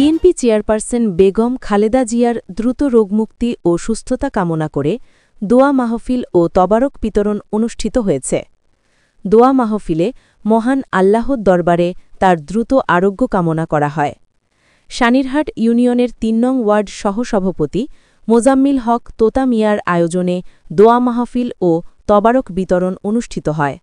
BNP chairperson Begum Khaleda জিয়ার দ্রুত রোগমুক্তি ও সুস্থতা কামনা করে দোয়া মাহফিল ও তবারক বিতরণ অনুষ্ঠিত হয়েছে। দোয়া মাহফিলে মহান আল্লাহর দরবারে তার দ্রুত আরোগ্য কামনা করা হয়। সানিরহাট ইউনিয়নের ৩ নং ওয়ার্ড সহসভাপতি মোজাম্মিল হক তোতা মিয়ার আয়োজনে দোয়া মাহফিল ও তবারক বিতরণ অনুষ্ঠিত হয়।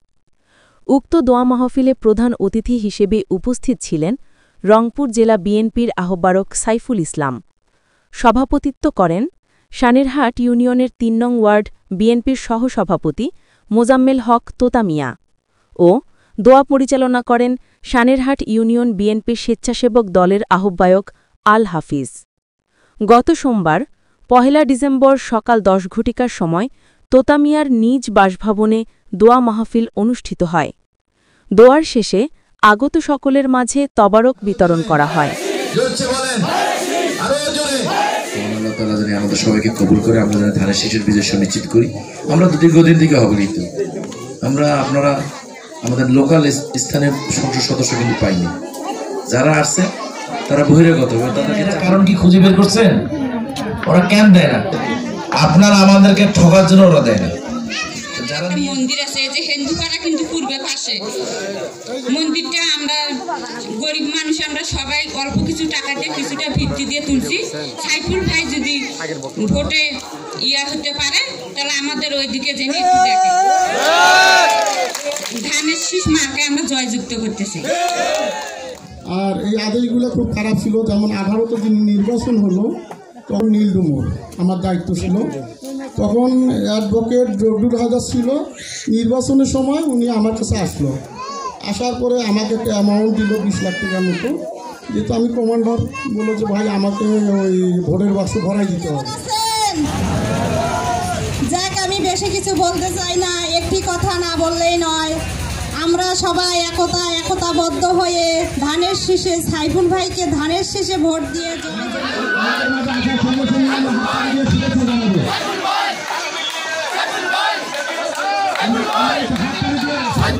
উক্ত দোয়া মাহফিলে প্রধান অতিথি হিসেবে উপস্থিত ছিলেন রংপুর জেলা বিএনপির আহ্বায়ক সাইফুল ইসলাম। সভাপতিত্ব করেন সানিরহাট ইউনিয়নের ৩ নং ওয়ার্ড বিএনপির সহসভাপতি মোজাম্মেল হক তোতা মিয়া ও দোয়া পরিচালনা করেন সানিরহাট ইউনিয়ন বিএনপির স্বেচ্ছাসেবক দলের আহ্বায়ক আল হাফিজ। গত সোমবার ১ ডিসেম্বর সকাল ১০ ঘটিকার সময় তোতা মিয়ার নিজ বাসভবনে দোয়া মাহফিল অনুষ্ঠিত হয়। দোয়ার শেষে আগত সকলের মাঝে তবারক বিতরণ করা হয়। আমাদের সবাইকে কবুল করে আমরা ধানের শীষের বিজয় সুনিশ্চিত করি। আমরা দীর্ঘদিন থেকে অবহেলিত, আপনারা আমাদের লোকাল স্থানীয় সংসদ সদস্য কিন্তু পাইনি। যারা আসছে তারা বহিরাগত, কারণ কি খুঁজে বের করছেন? ওরা কেন দেয় না? আপনারা আমাদেরকে ঠকার জন্য ওরা দেয় না। মন্দির আছে যে হিন্দুপাড়া কিন্তু পূর্বে পাশে মন্দিরটা আমরা গরিব মানুষ, আমরা সবাই অল্প কিছু টাকা দিয়ে কিছুটা ভিত্তি দিয়ে তুলছি। সাইফুল ভাই যদি ভোটে হতে পারে তাহলে আমাদের ওইদিকে জেনে একটু দেখে ধানের শীষ মার্কে আমরা জয়যুক্ত করতেছি। আর এই আদেশগুলো খুব খারাপ ছিল। যেমন 18তে দিন নির্বাচন হলো তখন নীলডুমুর আমার দায়িত্ব ছিল, তখন অ্যাডভোকেট জগদুল হাজার ছিল। নির্বাচনের সময় উনি আমার কাছে আসলো, আসার পরে আমাকে একটা অ্যামাউন্ট দিল 20 লাখ টাকার মতো। যেহেতু আমি কমান্ডার, বললো যে ভাই আমাকে ওই ভোটের বাক্স ভরাই দিতে হবে। যাক, আমি বেশি কিছু বলতে চাই না, একটি কথা না বললেই নয়। আমরা সবাই একতাবদ্ধ হয়ে ধানের শীষে সাইফুল ভাইকে ধানের শীষে ভোট দিয়ে